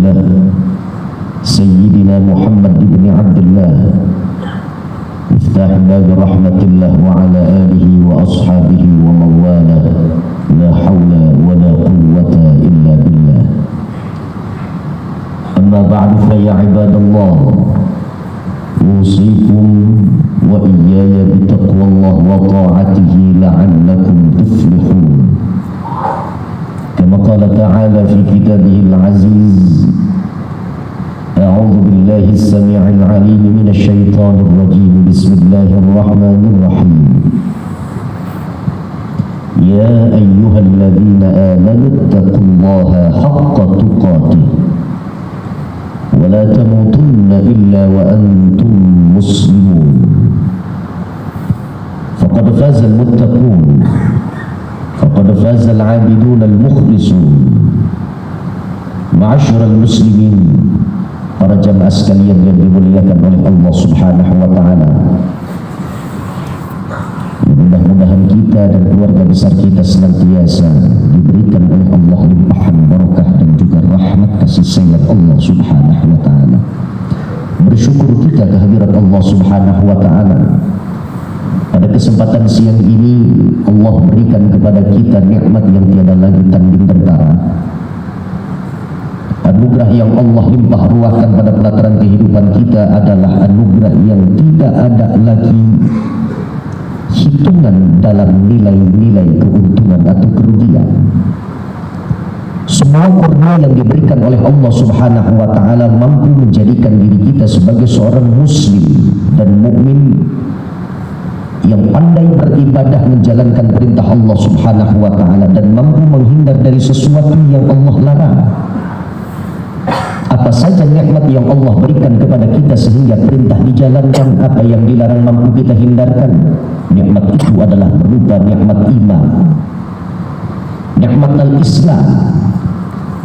الله سيدنا محمد بن عبد الله مفتاح باب رحمة الله وعلى آله وأصحابه ومن والاه لا حول ولا قوة إلا بالله. أما بعد فيا عباد الله أوصيكم وإياي بتقوى الله وطاعته لعلكم تفلحون، كما قال تعالى في كتابه العزيز: أعوذ بالله السميع العليم من الشيطان الرجيم، بسم الله الرحمن الرحيم. يا أيها الذين آمنوا اتقوا الله حق تقاته ولا تموتن إلا وأنتم مسلمون، فقد فاز المتقون، فقد فاز العابدون المخلصون. Ma'asyiral muslimin, para jamaah sekalian yang dimuliakan oleh Allah Subhanahu wa taala. Mudah-mudahan kita dan keluarga besar kita senantiasa diberikan oleh Allah limpahan barakah dan juga rahmat kasih sayang Allah Subhanahu wa taala. Bersyukur kita kehadirat Allah Subhanahu wa taala. Pada kesempatan siang ini Allah berikan kepada kita nikmat yang tiada lagi tanding tentara. Anugerah yang Allah limpah ruahkan pada pelataran kehidupan kita adalah anugerah yang tidak ada lagi hitungan dalam nilai-nilai keuntungan atau kerugian. Semua kurnia yang diberikan oleh Allah Subhanahu wa taala mampu menjadikan diri kita sebagai seorang muslim dan mukmin yang pandai beribadah menjalankan perintah Allah Subhanahu wa taala dan mampu menghindar dari sesuatu yang Allah larang. Apa saja nikmat yang Allah berikan kepada kita sehingga perintah dijalankan, apa yang dilarang mampu kita hindarkan. Nikmat itu adalah berupa nikmat iman, nikmat al-Islam,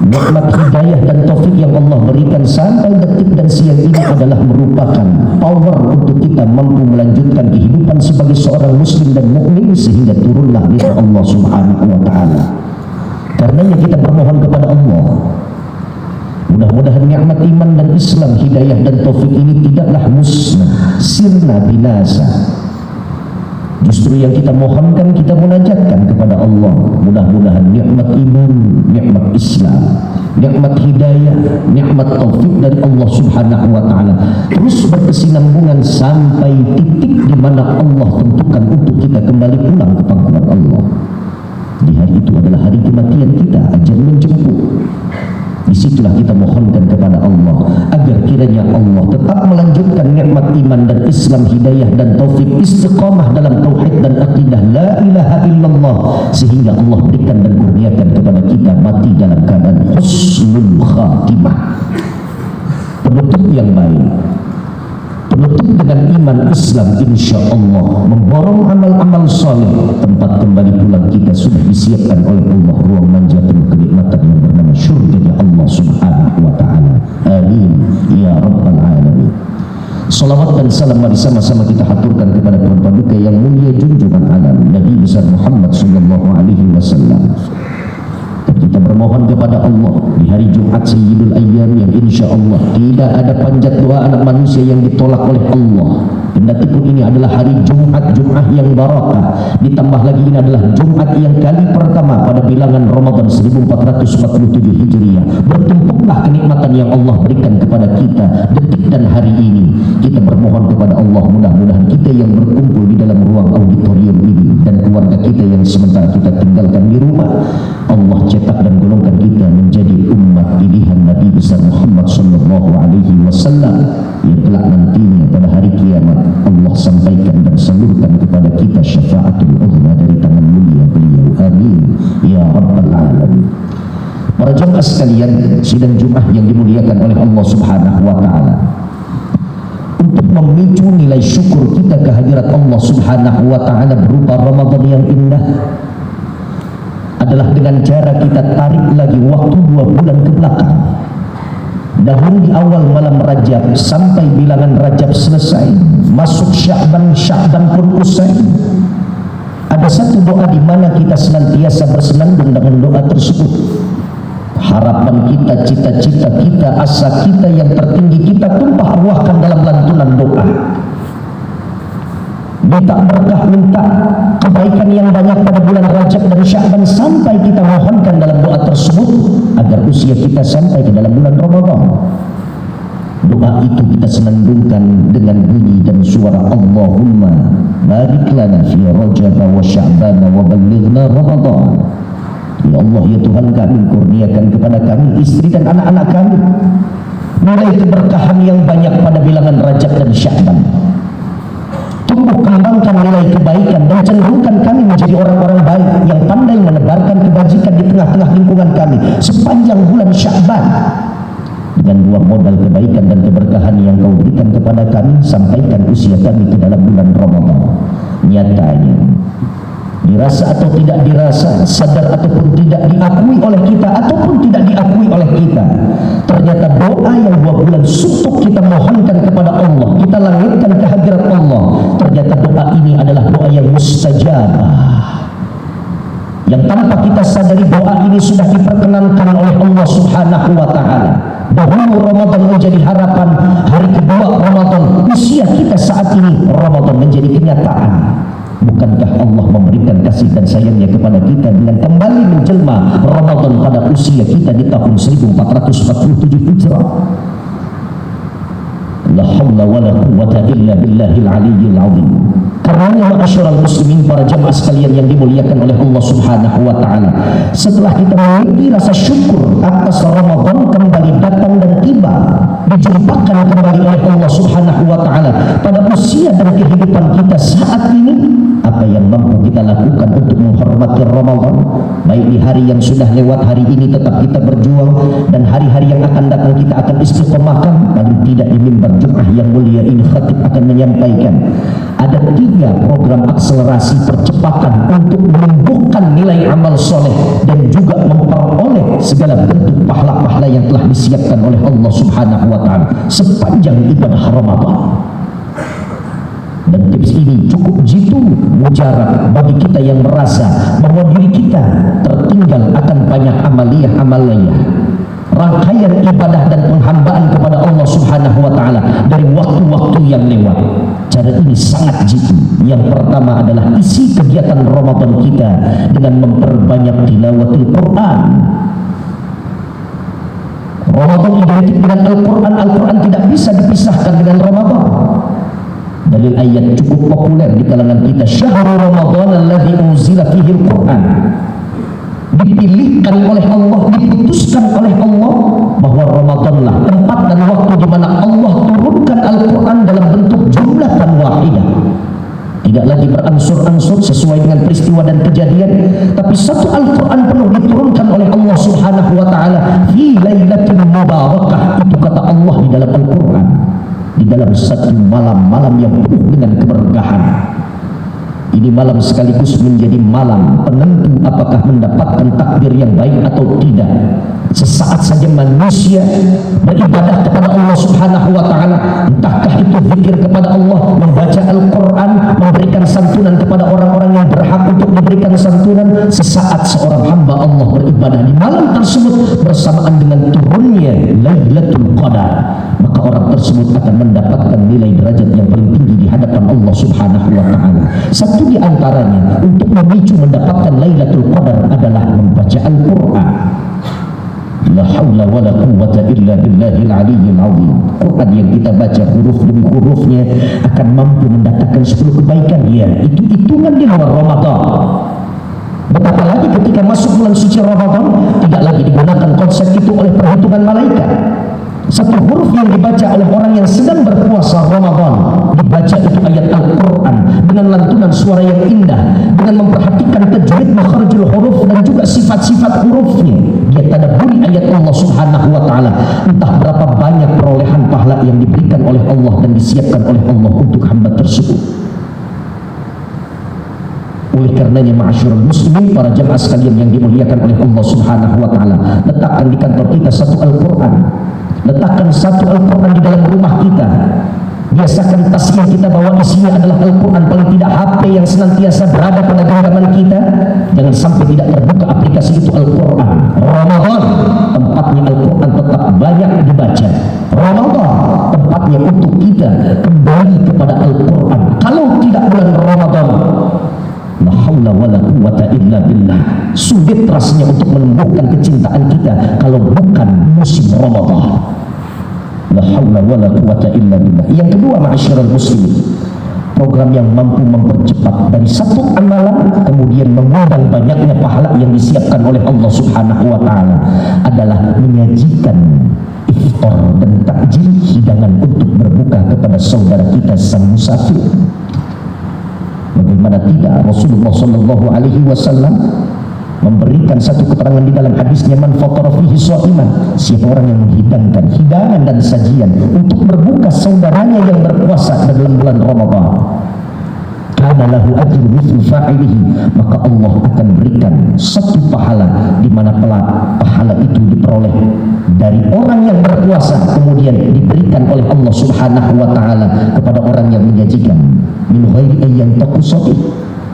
nikmat hidayah dan taufik yang Allah berikan sampai detik dan siang ini adalah merupakan power untuk kita mampu melanjutkan kehidupan sebagai seorang muslim dan mukmin sehingga turunlah ridha Allah Subhanahu wa taala. Karenanya kita bermohon kepada Allah, mudah-mudahan nikmat iman dan Islam, hidayah dan taufik ini tidaklah musnah, sirna, binasa. Justru yang kita mohonkan, kita munajatkan kepada Allah, mudah-mudahan nikmat iman, nikmat Islam, nikmat hidayah, nikmat taufik dari Allah Subhanahu wa taala terus berkesinambungan sampai titik di mana Allah tentukan untuk kita kembali pulang ke pangkuan Allah. Di hari itu adalah hari kematian kita, ajal menjemput. Disitulah kita mohonkan kepada Allah agar kiranya Allah tetap melanjutkan nikmat iman dan Islam, hidayah dan taufik, istiqamah dalam tauhid dan akidah la ilaha illallah, sehingga Allah berikan dan kurniakan kepada kita mati dalam keadaan husnul khatimah, penutup yang baik, penutup dengan iman Islam, insya Allah memborong amal-amal saleh. Tempat kembali pulang kita sudah disiapkan oleh Allah, ruang manja penuh kenikmatan yang bernama syurga Allah Subhanahu wa taala. Amin ya rabbal alamin. Salawat dan salam mari sama-sama kita haturkan kepada Tuhan Paduka yang mulia junjungan alam Nabi besar Muhammad sallallahu alaihi wasallam. Kita bermohon kepada Allah di hari Jumat Sayyidul Ayyam yang insya Allah tidak ada panjat doa anak manusia yang ditolak oleh Allah. Kendati pun ini adalah hari Jumat, Jumat yang barakah, ditambah lagi ini adalah Jumat yang kali pertama pada bilangan Ramadan 1447 Hijriah. Bertumpuklah kenikmatan yang Allah berikan kepada kita detik dan hari ini. Kita bermohon kepada Allah, mudah-mudahan kita yang berkumpul di dalam ruang auditorium ini dan keluarga kita yang sementara kita tinggalkan di rumah, Allah cetak dan golongkan kita menjadi umat pilihan Nabi besar Muhammad sallallahu alaihi wasallam yang kelak nantinya pada hari kiamat Allah sampaikan dan salurkan kepada kita syafaatul uzma dari tangan mulia beliau. Amin ya rabbal alamin. Para jemaah sekalian, sidang Jumat yang dimuliakan oleh Allah Subhanahu wa taala, untuk memicu nilai syukur kita kehadirat Allah Subhanahu wa taala berupa Ramadan yang indah adalah dengan cara kita tarik lagi waktu 2 bulan ke belakang. Dahulu di awal malam Rajab sampai bilangan Rajab selesai, masuk Sya'ban, Sya'ban pun usai. Ada satu doa di mana kita senantiasa bersenandung dengan doa tersebut. harapan kita, cita-cita kita, asa kita yang tertinggi kita tumpah ruahkan dalam lantunan doa. Minta berkah, minta kebaikan yang banyak pada bulan Rajab dan Sya'ban, sampai kita mohonkan dalam doa tersebut agar usia kita sampai ke dalam bulan Ramadan. Doa itu kita senandungkan dengan bunyi dan suara Allahumma barik lana fi Rajab wa Sya'ban wa ballighna Ramadan. Ya Allah, ya Tuhan kami, kurniakan kepada kami, istri dan anak-anak kami nilai keberkahan yang banyak pada bilangan Rajab dan Sya'ban. Tumbuh kembangkan nilai kebaikan dan cenderungkan kami menjadi orang-orang baik yang pandai menebarkan kebajikan di tengah-tengah lingkungan kami sepanjang bulan Sya'ban. Dengan dua modal kebaikan dan keberkahan yang kau berikan kepada kami, sampaikan usia kami ke dalam bulan Ramadan. Nyatanya, dirasa atau tidak dirasa, sadar ataupun tidak diakui oleh kita ataupun tidak diakui oleh kita, ternyata doa yang 2 bulan suntuk kita mohonkan kepada Allah, kita langitkan ke hadirat Allah, ternyata doa ini adalah doa yang mustajabah, yang tanpa kita sadari doa ini sudah diperkenankan oleh Allah Subhanahu wa ta'ala. Dahulu Ramadan menjadi harapan, hari kedua Ramadan, usia kita saat ini Ramadan menjadi kenyataan. Bukankah Allah memberikan kasih dan sayangnya kepada kita dengan kembali menjelma Ramadan pada usia kita di tahun 1447 Hijrah? La haula wa la quwwata illa billahil aliyyil azim. Karena ma'asyiral muslimin, para jamaah sekalian yang dimuliakan oleh Allah Subhanahu wa ta'ala, setelah kita memiliki rasa syukur atas Ramadan kembali datang dan tiba, dijumpakan kembali oleh Allah Subhanahu wa ta'ala pada usia dan kehidupan kita saat ini, apa yang mampu kita lakukan untuk menghormati Ramadan? Baik di hari yang sudah lewat, hari ini tetap kita berjuang, dan hari-hari yang akan datang kita akan istiqomahkan. Paling tidak di mimbar Jumat yang mulia ini khatib akan menyampaikan ada 3 program akselerasi percepatan untuk menumbuhkan nilai amal soleh dan juga memperoleh segala bentuk pahala-pahala yang telah disiapkan oleh Allah Subhanahu wa ta'ala sepanjang ibadah Ramadan. Dan tips ini cukup jitu mujarab bagi kita yang merasa bahwa diri kita tertinggal akan banyak amaliyah, rangkaian ibadah dan penghambaan kepada Allah Subhanahu wa ta'ala dari waktu-waktu yang lewat. Cara ini sangat jitu. Yang pertama adalah isi kegiatan Ramadan kita dengan memperbanyak tilawatul Quran. Ramadan identik dengan Al-Quran. Al-Quran tidak bisa dipisahkan dengan Ramadan. Dalil ayat cukup populer di kalangan kita, syahrul Ramadan alladzi unzila fihi al-Quran. Dipilihkan oleh Allah, diputuskan oleh Allah bahwa Ramadanlah tempat dan waktu di mana Allah turunkan Al-Quran dalam bentuk jumlatan wahidah. Tidak lagi berangsur-angsur sesuai dengan peristiwa dan kejadian, tapi satu Al-Quran penuh diturunkan oleh Allah Subhanahu wa ta'ala fi lailatin mubarakah. Itu kata Allah di dalam Al-Quran, di dalam satu malam yang penuh dengan keberkahan. Ini malam sekaligus menjadi malam penentu apakah mendapatkan takdir yang baik atau tidak. Sesaat saja manusia beribadah kepada Allah Subhanahu wa ta'ala, entahkah itu zikir kepada Allah, membaca Al-Quran, memberikan santunan kepada orang-orang yang berhak untuk diberikan santunan. Sesaat seorang hamba Allah beribadah di malam tersebut bersamaan dengan turunnya Lailatul Qadar, maka orang tersebut akan mendapatkan nilai derajat yang paling tinggi di hadapan Allah Subhanahu wa ta'ala. Satu di antaranya untuk memicu mendapatkan Lailatul Qadar adalah membaca Al-Quran. La haula wa la quwwata illa billahil aliyyil azim. Quran yang kita baca huruf demi hurufnya akan mampu mendatangkan 10 kebaikan. Ya, itu hitungan di luar Ramadan. Betapa lagi ketika masuk bulan suci Ramadan, tidak lagi digunakan konsep itu oleh perhitungan malaikat. Satu huruf yang dibaca oleh orang yang sedang berpuasa Ramadan, dibaca itu ayat Al-Quran dengan lantunan suara yang indah, dengan memperhatikan tajwid makharijul huruf dan juga sifat-sifat hurufnya. Dia tadabburi ayat Allah Subhanahu wa ta'ala. Entah berapa banyak perolehan pahala yang diberikan oleh Allah dan disiapkan oleh Allah untuk hamba tersebut. Oleh karenanya ma'asyiral muslimin, para jamaah sekalian yang dimuliakan oleh Allah Subhanahu wa ta'ala, letakkan di kantor kita satu Al-Quran. Letakkan satu Al-Quran di dalam rumah kita. Biasakan tasbih yang kita bawa di sini adalah Al-Quran, paling tidak HP yang senantiasa berada pada genggaman kita, jangan sampai tidak terbuka aplikasi itu Al-Quran. Ramadan tempatnya Al-Quran tetap banyak dibaca. Ramadan tempatnya untuk kita kembali kepada Al-Quran. Kalau tidak bulan Ramadan, la haula wala quwata illa billah, sulit rasanya untuk menumbuhkan kecintaan kita kalau bukan musim Ramadan. La haula wala quwata illa billah. Yang kedua, ma'asyiral muslimin, program yang mampu mempercepat dari satu amalan kemudian mengundang banyaknya pahala yang disiapkan oleh Allah Subhanahu wa taala adalah menyajikan iftar dan takjil, hidangan untuk berbuka kepada saudara kita sang musafir. Bagaimana tidak, Rasulullah Shallallahu Alaihi Wasallam memberikan satu keterangan di dalam hadisnya, man fatara fihi sha'iman, siapa orang yang menghidangkan hidangan dan sajian untuk berbuka saudaranya yang berpuasa dalam bulan Ramadan, kana lahu ajru mithlu fa'ilihi, maka Allah akan berikan satu pahala di mana pahala itu diperoleh dari orang yang berpuasa kemudian diberikan oleh Allah Subhanahu wa taala kepada orang yang menyajikan, min ghairi ayyan taqusati,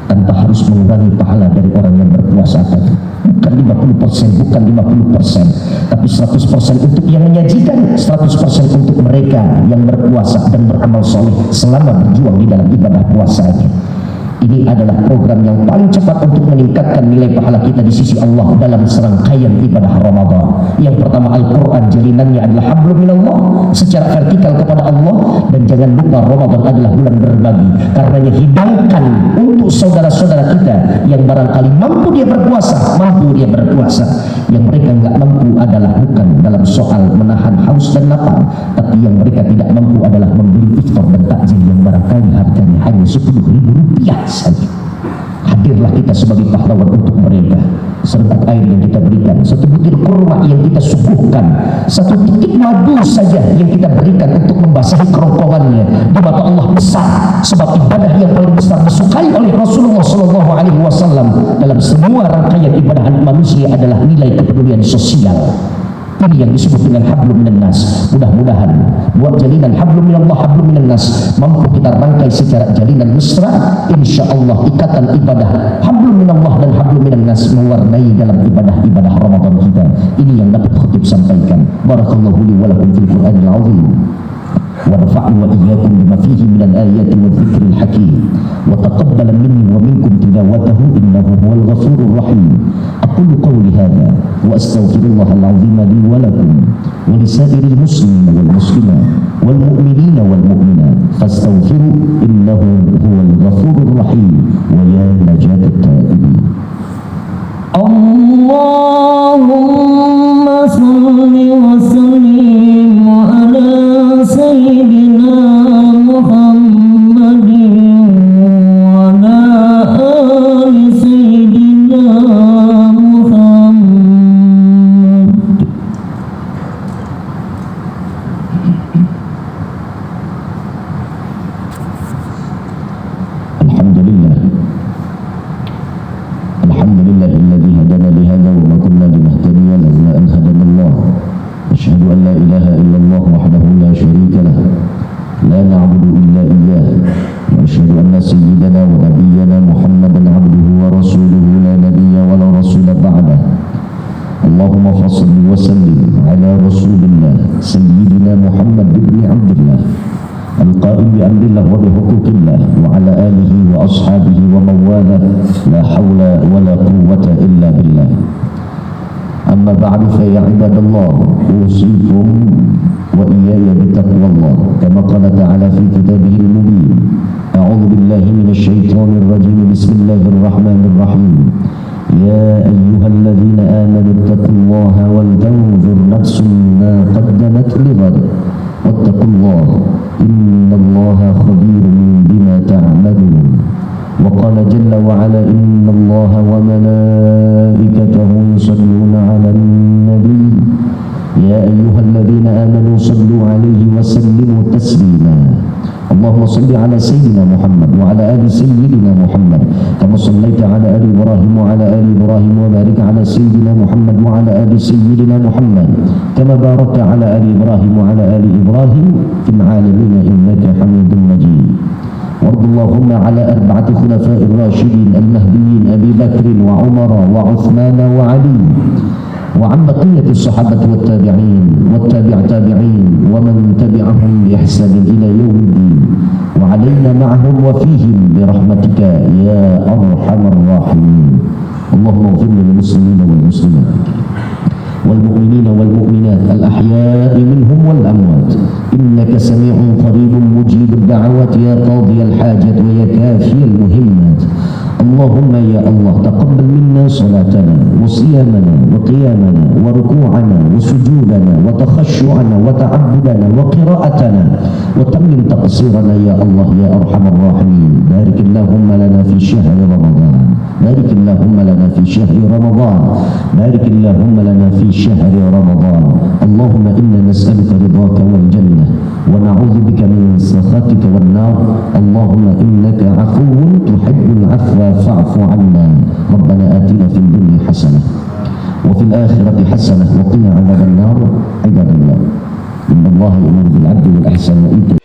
tanpa harus mengurangi pahala dari orang yang berpuasa tadi. Bukan 50%, bukan 50%, tapi 100% untuk yang menyajikan, 100% untuk mereka yang berpuasa dan beramal soleh selama berjuang di dalam ibadah puasanya. Ini adalah program yang paling cepat untuk meningkatkan nilai pahala kita di sisi Allah dalam serangkaian ibadah Ramadan. Yang pertama, Al-Quran jalinannya adalah hablum minallah, secara vertikal kepada Allah. Dan jangan lupa Ramadan adalah bulan berbagi. Karenanya hidangkan untuk saudara-saudara kita yang barangkali mampu dia berpuasa, yang mereka nggak mampu adalah bukan dalam soal menahan haus dan lapar, tapi yang mereka tidak mampu adalah membeli iftar dan takjil yang barangkali harganya hanya Rp10.000 saja. Hadirlah kita sebagai pahlawan untuk mereka. Serbuk air yang kita berikan, satu butir kurma yang kita suguhkan, satu titik madu saja yang kita berikan untuk membasahi kerongkongannya, di mata Allah besar. Sebab ibadah yang paling besar disukai oleh Rasulullah Shallallahu Alaihi Wasallam dalam semua rangkaian ibadah manusia adalah nilai kepedulian sosial. Ini yang disebut dengan hablum minan nas. Mudah-mudahan buat jalinan hablum minallah, hablum minan nas mampu kita rangkai secara jalinan mesra. Insyaallah ikatan ibadah hablum minallah dan hablum minan nas mewarnai dalam ibadah-ibadah Ramadan kita. Ini yang dapat khutib sampaikan. Barakallahu li wa lakum fil Qur'anil azim. ونفعني وإياكم بما فيه من الآيات والذكر الحكيم وتقبل مني ومنكم تلاوته إنه هو الغفور الرحيم. أقول قولي هذا وأستغفر الله العظيم لي ولكم ولسائر المسلمين والمسلمات والمؤمنين والمؤمنات فاستغفروا إنه هو الغفور الرحيم ويا نجاة التائبين. اللهم صل وسلم على سيدنا محمد وعلى آل سيدنا محمد. الحمد لله الذي هدانا لهذا وما كنا لنهتدي لولا أن هدانا الله. أشهد أن لا إله إلا الله وحده لا شريك له لا نعبد إلا إياه. وأشهد أن سيدنا ونبينا محمدا عبده ورسوله لا نبي ولا رسول بعده. اللهم فصل وسلم على رسول الله سيدنا محمد بن عبد الله القائل بأمر الله وبحقوق الله وعلى آله وأصحابه ومن والاه لا حول ولا قوة إلا بالله. أما بعد فيا عباد الله أوصيكم وإياي بتقوى الله كما قال تعالى في كتابه المبين. أعوذ بالله من الشيطان الرجيم. بسم الله الرحمن الرحيم. يا أيها الذين آمنوا اتقوا الله ولتنظر نفس ما قدمت لغد واتقوا الله إن الله خبير بما تعملون. وقال جل وعلا إن الله وملائكته يصلون على النبي يا أيها الذين آمنوا صلوا عليه وسلموا تسليما. اللهم صل على سيدنا محمد وعلى آل سيدنا محمد كما صليت على آل إبراهيم وعلى آل إبراهيم وبارك على سيدنا محمد وعلى آل سيدنا محمد كما باركت على آل إبراهيم وعلى آل إبراهيم في العالمين إنك حميد مجيد. وارض اللهم على أربعة خلفاء الراشدين المهديين أبي بكر وعمر وعثمان وعلي وعن بقية الصحابة والتابعين والتابع تابعين ومن تبعهم بإحسان إلى يوم الدين وعلينا معهم وفيهم برحمتك يا أرحم الراحمين. اللهم اغفر للمسلمين والمسلمات والمؤمنين والمؤمنات الأحياء منهم والأموات إنك سميع قريب مجيب الدعوات يا قاضي الحاجات ويا كافي المهمات. اللهم يا الله تقبل منا صلاتنا وصيامنا وقيامنا وركوعنا وسجودنا وتخشعنا وتعبدنا وقراءتنا وتمم تقصيرنا يا الله يا أرحم الراحمين. بارك اللهم لنا في شهر رمضان، بارك اللهم لنا في شهر رمضان، بارك اللهم لنا في شهر رمضان. اللهم إنا نسألك رضاك والجنة ونعوذ بك من سخطك والنار. اللهم إنك عفو تحب العفو فاعف عنا. ربنا آتنا في الدنيا حسنة وفي الآخرة حسنة وقنا عذاب النار. عباد الله إن الله يأمر بالعدل والإحسان وإيتاء